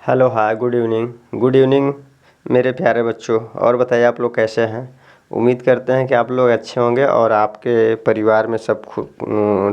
Hello, हाय, good evening मेरे प्यारे बच्चों। और बताइए आप लोग कैसे हैं। उम्मीद करते हैं कि आप लोग अच्छे होंगे और आपके परिवार में सब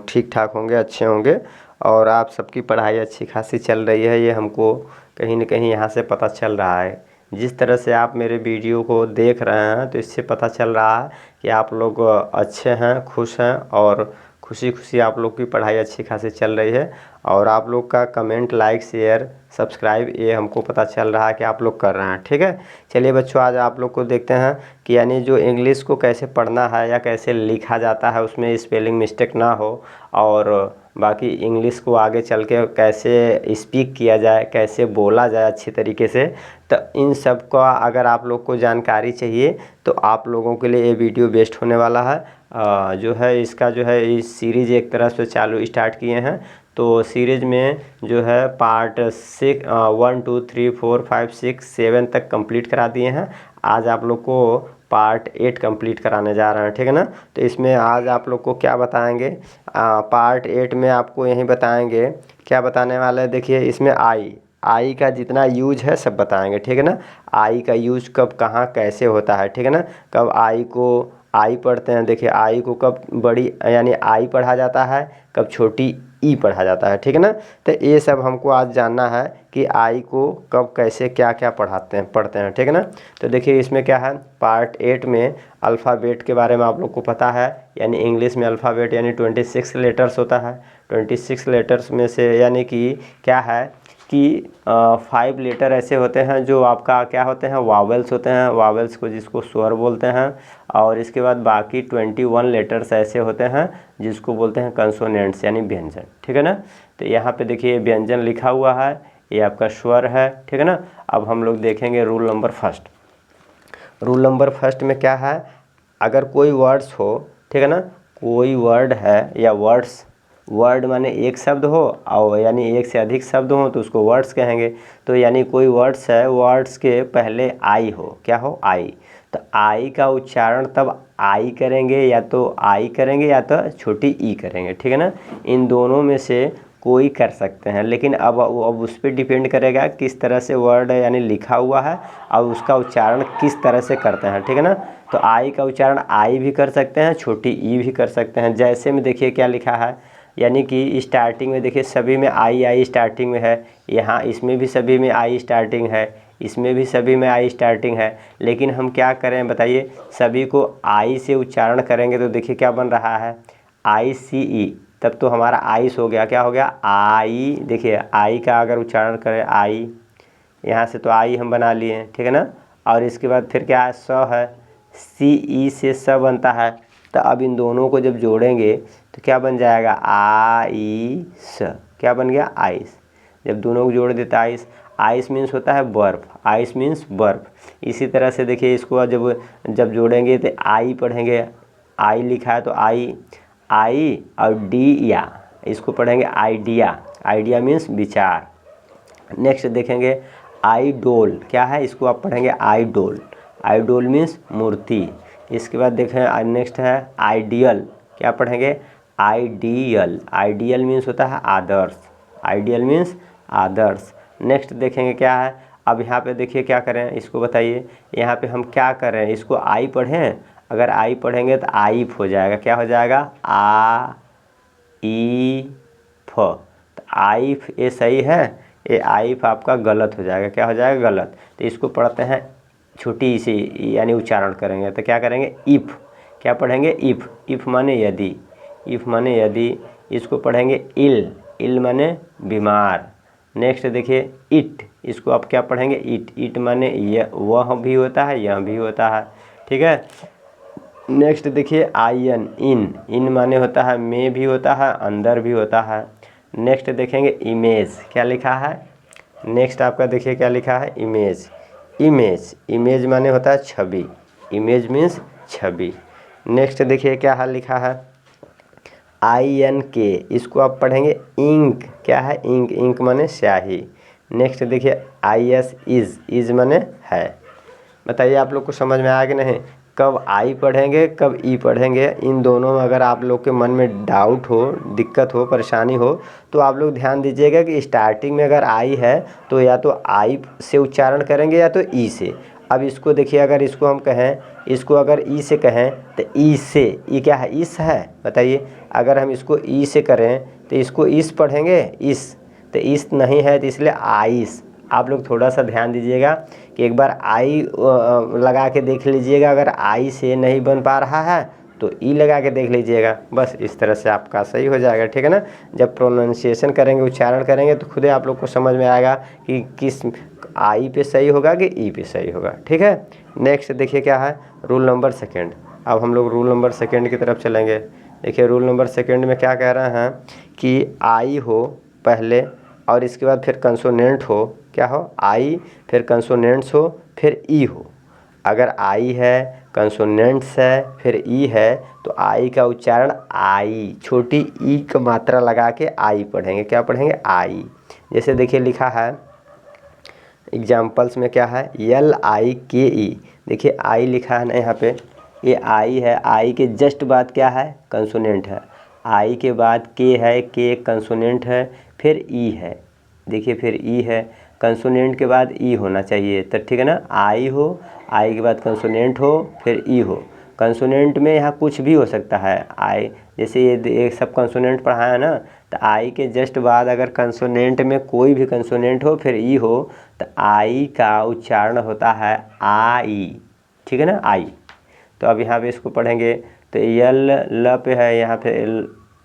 ठीक ठाक होंगे, अच्छे होंगे। और आप सबकी पढ़ाई अच्छी खासी चल रही है, ये हमको कहीं न कहीं यहाँ से पता चल रहा है। जिस तरह से आप मेरे वीडियो को देख रहे हैं तो इससे पता चल रहा है कि आप लोग अच्छे हैं, खुश हैं और खुशी खुशी आप लोग की पढ़ाई अच्छी खासी चल रही है। और आप लोग का कमेंट, लाइक, शेयर, सब्सक्राइब ये हमको पता चल रहा है कि आप लोग कर रहे हैं। ठीक है, चलिए बच्चों, आज आप लोग को देखते हैं कि यानी जो इंग्लिश को कैसे पढ़ना है या कैसे लिखा जाता है, उसमें स्पेलिंग मिस्टेक ना हो। और बाकी इंग्लिश को आगे चल के कैसे स्पीक किया जाए, कैसे बोला जाए अच्छी तरीके से। तो इन सब का अगर आप लोग को जानकारी चाहिए तो आप लोगों के लिए ये वीडियो बेस्ट होने वाला है। जो है इसका जो है इस सीरीज़ एक तरह से स्टार्ट किए हैं। तो सीरीज़ में जो है पार्ट 1, 2, 3, 4, 5, 6, 7 तक कंप्लीट करा दिए हैं। आज आप लोग को पार्ट 8 कंप्लीट कराने जा रहे हैं। ठीक है ना। तो इसमें आज आप लोग को क्या बताएंगे, पार्ट 8 में आपको यही बताएंगे। क्या बताने वाले हैं, देखिए इसमें आई का जितना यूज है सब बताएंगे। ठीक है ना। आई का यूज कब, कहाँ, कैसे होता है। ठीक है ना। कब आई पढ़ते हैं, देखिए आई को कब बड़ी यानी आई पढ़ा जाता है, कब छोटी ई पढ़ा जाता है। ठीक है ना। तो ये सब हमको आज जानना है कि आई को कब, कैसे, क्या क्या पढ़ते हैं। ठीक है ना। तो देखिए इसमें क्या है, पार्ट 8 में अल्फ़ाबेट के बारे में आप लोग को पता है। यानी इंग्लिश में अल्फ़ाबेट यानी 26 लेटर्स होता है। 26 लेटर्स में से यानी कि क्या है कि 5 लेटर ऐसे होते हैं जो आपका क्या होते हैं, वावेल्स होते हैं, वावेल्स को जिसको स्वर बोलते हैं। और इसके बाद बाकी 21 लेटर्स ऐसे होते हैं जिसको बोलते हैं कंसोनेंट्स यानी व्यंजन। ठीक है ना। तो यहाँ पे देखिए व्यंजन लिखा हुआ है, ये आपका स्वर है। ठीक है ना। अब हम लोग देखेंगे रूल नंबर फर्स्ट में क्या है, अगर कोई वर्ड्स हो, ठीक है ना, कोई वर्ड है या वर्ड माने एक शब्द हो और यानी एक से अधिक शब्द हो तो उसको वर्ड्स कहेंगे। तो यानी कोई वर्ड्स है, वर्ड्स के पहले आई हो, क्या हो, आई। तो आई का उच्चारण तब आई करेंगे या तो आई करेंगे या तो छोटी ई करेंगे। ठीक है ना। इन दोनों में से कोई कर सकते हैं, लेकिन अब उस पर डिपेंड करेगा किस तरह से वर्ड यानी लिखा हुआ है और उसका उच्चारण किस तरह से करते हैं। ठीक है ना। तो आई का उच्चारण आई भी कर सकते हैं, छोटी ई भी कर सकते हैं। जैसे में देखिए क्या लिखा है, यानी कि स्टार्टिंग में देखिए सभी में आई स्टार्टिंग में है। यहाँ इसमें भी सभी में आई स्टार्टिंग है, इसमें भी सभी में आई स्टार्टिंग है। लेकिन हम क्या करें बताइए, सभी को आई से उच्चारण करेंगे तो देखिए क्या बन रहा है, ICE। तब तो हमारा आइस हो गया, क्या हो गया, आई। देखिए आई का अगर उच्चारण करें आई, यहाँ से तो आई हम बना लिए। ठीक है ना। और इसके बाद फिर क्या है, स है, CE से स बनता है। तो अब इन दोनों को जब जोड़ेंगे तो क्या बन जाएगा, आइस। क्या बन गया, आइस। जब दोनों को जोड़ देता है आइस मीन्स होता है बर्फ, आइस मीन्स बर्फ। इसी तरह से देखिए इसको जब जोड़ेंगे तो आई पढ़ेंगे, आई लिखा है तो आई और डिया, इसको पढ़ेंगे आइडिया मीन्स विचार। नेक्स्ट देखेंगे आइडोल, क्या है, इसको आप पढ़ेंगे आइडोल मीन्स मूर्ति। इसके बाद देखें नेक्स्ट है आइडियल, क्या पढ़ेंगे, आइडियल मीन्स होता है आदर्श। नेक्स्ट देखेंगे क्या है, अब यहाँ पे देखिए क्या करें, इसको बताइए। यहाँ पे हम क्या करें, इसको आई पढ़ें, अगर आई पढ़ेंगे तो आइफ हो जाएगा, क्या हो जाएगा, फ। तो आइफ ये सही है, ये आइफ आपका गलत हो जाएगा, क्या हो जाएगा, गलत। तो इसको पढ़ते हैं छोटी सी यानी उच्चारण करेंगे तो क्या करेंगे, इफ़। क्या पढ़ेंगे, इफ़ माने यदि। इसको पढ़ेंगे इल माने बीमार। नेक्स्ट देखिए इट, इसको आप क्या पढ़ेंगे, इट माने वह भी होता है, यह भी होता है। ठीक है। नेक्स्ट देखिए आयन, इन माने होता है में भी होता है, अंदर भी होता है। नेक्स्ट देखेंगे इमेज, क्या लिखा है, नेक्स्ट आपका देखिए क्या लिखा है, इमेज माने होता है छवि, इमेज मीन्स छवि। नेक्स्ट देखिए क्या है लिखा है, INK, इसको आप पढ़ेंगे इंक, क्या है, इंक माने स्याही। नेक्स्ट देखिए IS, इज माने है। बताइए आप लोग को समझ में आया कि नहीं। कब आई पढ़ेंगे कब ई पढ़ेंगे, इन दोनों में अगर आप लोग के मन में डाउट हो, दिक्कत हो, परेशानी हो, तो आप लोग ध्यान दीजिएगा कि स्टार्टिंग में अगर आई है तो या तो आई से उच्चारण करेंगे या तो ई से। अब इसको देखिए, अगर इसको हम कहें, इसको अगर ई से कहें तो ई से, ई क्या है, इस है, बताइए। अगर हम इसको ई से करें तो इसको इस पढ़ेंगे, इस, तो इस नहीं है तो इसलिए आइस। आप लोग थोड़ा सा ध्यान दीजिएगा कि एक बार आई लगा के देख लीजिएगा, अगर आई से नहीं बन पा रहा है तो ई लगा के देख लीजिएगा। बस इस तरह से आपका सही हो जाएगा, ठीक है ना। जब प्रोनाउंसिएशन करेंगे, उच्चारण करेंगे, तो खुद ही आप लोग को समझ में आएगा कि किस आई पे सही होगा कि ई पे सही होगा, ठीक है। नेक्स्ट देखिए क्या है, रूल नंबर सेकेंड। अब हम लोग रूल नंबर सेकेंड की तरफ चलेंगे। देखिए रूल नंबर सेकेंड में क्या कह रहे हैं कि आई हो पहले और इसके बाद फिर कंसोनेंट हो, क्या हो, आई, फिर कंसोनेंट्स हो, फिर ई हो। अगर आई है, कंसोनेंट्स है, फिर ई है, तो आई का उच्चारण आई, छोटी ई का मात्रा लगा के आई पढ़ेंगे। क्या पढ़ेंगे, आई। जैसे देखिए लिखा है एग्जाम्पल्स में, क्या है, LIKE। देखिए आई लिखा है ना यहाँ पे, ये आई है, आई के जस्ट बाद क्या है, कंसोनेंट है। आई के बाद के है, के कंसोनेंट है, फिर ई है। देखिए फिर ई है, कंसोनेंट के बाद ई होना चाहिए, तो ठीक है ना। आई हो, आई के बाद कंसोनेंट हो, फिर ई हो। कंसोनेंट में यहाँ कुछ भी हो सकता है, आई, जैसे ये सब कंसोनेंट पढ़ा है ना, तो आई के जस्ट बाद अगर कंसोनेंट में कोई भी कंसोनेंट हो फिर ई हो, तो आई का उच्चारण होता है आई, ठीक है ना, आई। तो अब यहाँ पे इसको पढ़ेंगे तो यल ल पे है, यहाँ पे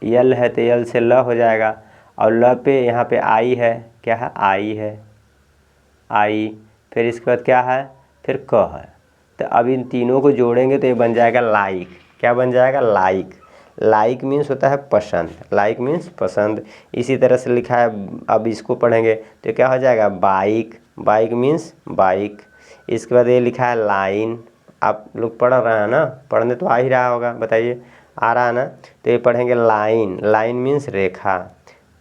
यल है तो यल से ल हो जाएगा, और ल पे यहाँ पे आई है, क्या है, आई है, आई। फिर इसके बाद क्या है, फिर क है। तो अब इन तीनों को जोड़ेंगे तो ये बन जाएगा लाइक। क्या बन जाएगा, लाइक। लाइक मीन्स होता है पसंद, लाइक मीन्स पसंद। इसी तरह से लिखा है, अब इसको पढ़ेंगे तो क्या हो जाएगा, बाइक, बाइक मीन्स बाइक। इसके बाद ये लिखा है लाइन। आप लोग पढ़ रहे हैं ना, पढ़ने तो आ ही रहा होगा, बताइए, आ रहा है ना। तो ये पढ़ेंगे लाइन, लाइन मीन्स रेखा।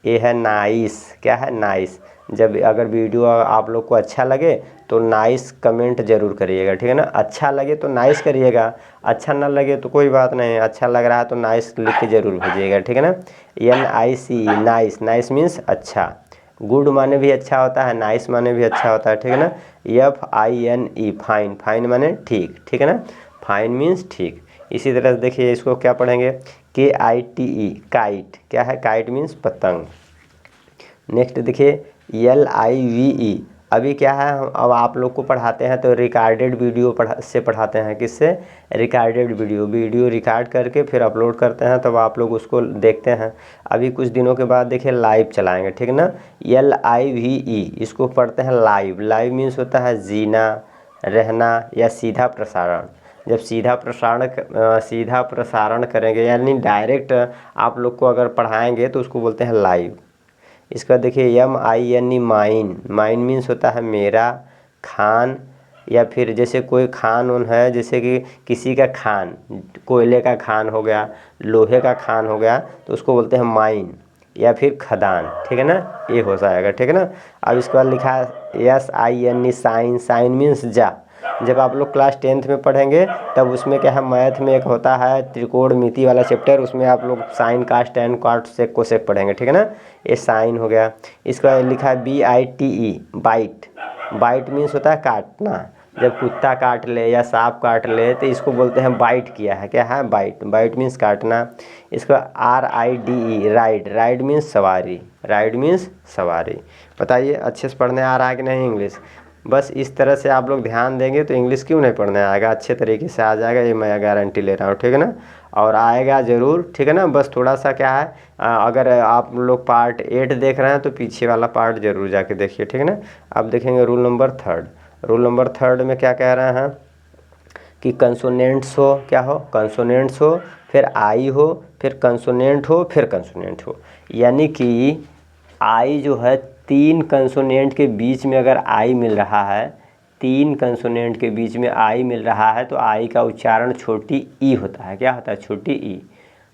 ये है नाइस, क्या है, नाइस। जब अगर वीडियो आप लोग को अच्छा लगे तो नाइस कमेंट ज़रूर करिएगा, ठीक है ना। अच्छा लगे तो नाइस करिएगा, अच्छा ना लगे तो कोई बात नहीं, अच्छा लग रहा है तो नाइस लिख के ज़रूर भेजिएगा, ठीक है ना। NICE, नाइस, नाइस मीन्स अच्छा। गुड माने भी अच्छा होता है, नाइस माने भी अच्छा होता है, ठीक है ना। FINE, फाइन, फाइन माने ठीक, ठीक है ना, फाइन मीन्स ठीक। इसी तरह से देखिए इसको क्या पढ़ेंगे, KITE, काइट। क्या है, काइट मीन्स पतंग। नेक्स्ट देखिए LIVE। अभी क्या है, हम अब आप लोग को पढ़ाते हैं तो रिकॉर्डेड वीडियो से पढ़ाते हैं। किससे, रिकॉर्डेड वीडियो, वीडियो रिकॉर्ड करके फिर अपलोड करते हैं, तब आप लोग उसको देखते हैं। अभी कुछ दिनों के बाद देखिए लाइव चलाएंगे, ठीक है ना। LIVE, इसको पढ़ते हैं लाइव। लाइव मीन्स होता है जीना, रहना या सीधा प्रसारण। जब सीधा प्रसारण करेंगे, यानी डायरेक्ट आप लोग को अगर पढ़ाएंगे तो उसको बोलते हैं लाइव। इसका देखिए MINE, माइन, माइन मीन्स होता है मेरा, खान, या फिर जैसे कोई खान उन है, जैसे कि किसी का खान, कोयले का खान हो गया, लोहे का खान हो गया, तो उसको बोलते हैं माइन, या फिर खदान, ठीक है ना, ये हो जाएगा, ठीक है ना। अब इसके बाद लिखा है SINE, साइन, साइन मीन्स जा। जब आप लोग क्लास 10th में पढ़ेंगे तब उसमें क्या है, मैथ में एक होता है त्रिकोणमिति वाला चैप्टर, उसमें आप लोग साइन, कास, टैन, कॉट, सेक, कोसेक पढ़ेंगे, ठीक है ना। ये साइन हो गया। इसका लिखा है BITE, बाइट। बाइट मीन्स होता है काटना। जब कुत्ता काट ले या सांप काट ले तो इसको बोलते हैं बाइट किया है, क्या है, बाइट। बाइट मीन्स काटना। इसका RIDE, राइड, राइड मीन्स सवारी, राइड मीन्स सवारी। बताइए अच्छे से पढ़ने आ रहा है कि नहीं इंग्लिश। बस इस तरह से आप लोग ध्यान देंगे तो इंग्लिश क्यों नहीं पढ़ने आएगा, अच्छे तरीके से आ जाएगा, ये मैं गारंटी ले रहा हूँ, ठीक है ना। और आएगा ज़रूर, ठीक है ना। बस थोड़ा सा क्या है, अगर आप लोग पार्ट 8 देख रहे हैं तो पीछे वाला पार्ट ज़रूर जाके देखिए, ठीक है ना। अब देखेंगे रूल नंबर 3। रूल नंबर 3 में क्या कह रहे हैं कि कंसोनेंट्स हो, क्या हो, कंसोनेंट्स हो, फिर आई हो, फिर कंसोनेंट हो, फिर कंसोनेंट हो। यानी कि आई जो है, 3 कंसोनेंट के बीच में अगर आई मिल रहा है, 3 कंसोनेंट के बीच में आई मिल रहा है तो आई का उच्चारण छोटी ई होता है। क्या होता है, छोटी ई।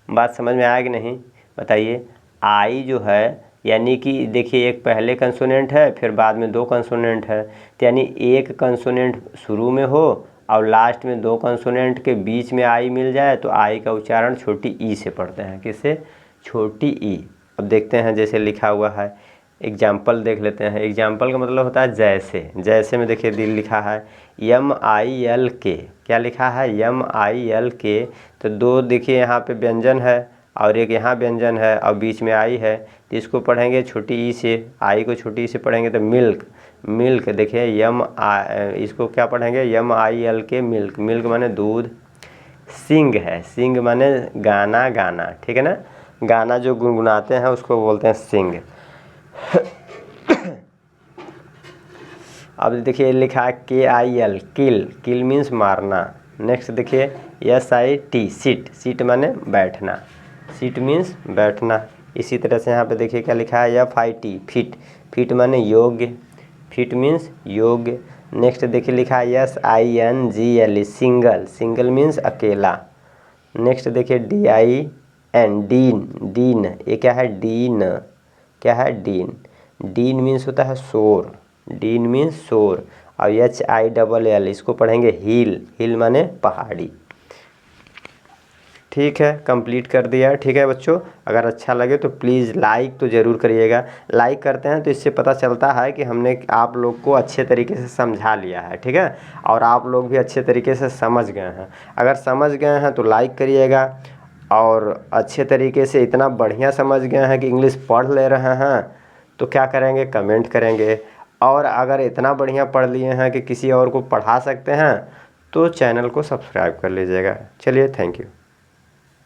बात समझ में आया कि नहीं, बताइए। आई जो है, यानी कि देखिए एक पहले कंसोनेंट है, फिर बाद में 2 कंसोनेंट है, तो यानी एक कंसोनेंट शुरू में हो और लास्ट में 2 कंसोनेंट के बीच में आई मिल जाए तो आई का उच्चारण छोटी ई से पढ़ते हैं। किससे? छोटी ई। अब देखते हैं जैसे लिखा हुआ है, एग्जाम्पल देख लेते हैं। एग्जाम्पल का मतलब होता है जैसे। जैसे में देखिए दिल लिखा है MILK, क्या लिखा है? MILK। तो 2 देखिए यहाँ पे व्यंजन है और एक यहाँ व्यंजन है और बीच में आई है, तो इसको पढ़ेंगे छोटी ई से। आई को छोटी ई से पढ़ेंगे तो मिल्क। मिल्क देखिए इसको क्या पढ़ेंगे? MILK milk. मिल्क माने दूध। सिंग है, सिंग माने गाना गाना, ठीक है ना? गाना जो गुनगुनाते हैं उसको बोलते हैं सिंग। अब देखिए लिखा है KIL किल। किल मीन्स मारना। नेक्स्ट देखिए SIT सीट। सीट माने बैठना। सीट मीन्स बैठना। इसी तरह से यहाँ पे देखिए क्या लिखा है FIT फिट। फिट माने योग्य। फिट मीन्स योग्य। नेक्स्ट देखिए लिखा है SINGL सिंगल। सिंगल मीन्स अकेला। नेक्स्ट देखिए DIN डीन। डीन ये क्या है? डीन। क्या है? डीन। डीन मीन्स होता है शोर। डीन मीन्स शोर। और HILL इसको पढ़ेंगे हिल। हिल माने पहाड़ी। ठीक है, कंप्लीट कर दिया। ठीक है बच्चों, अगर अच्छा लगे तो प्लीज़ लाइक तो ज़रूर करिएगा। लाइक करते हैं तो इससे पता चलता है कि हमने आप लोग को अच्छे तरीके से समझा लिया है। ठीक है, और आप लोग भी अच्छे तरीके से समझ गए हैं। अगर समझ गए हैं तो लाइक करिएगा, और अच्छे तरीके से इतना बढ़िया समझ गए हैं कि इंग्लिश पढ़ ले रहे हैं तो क्या करेंगे? कमेंट करेंगे। और अगर इतना बढ़िया पढ़ लिए हैं कि किसी और को पढ़ा सकते हैं तो चैनल को सब्सक्राइब कर लीजिएगा। चलिए, थैंक यू।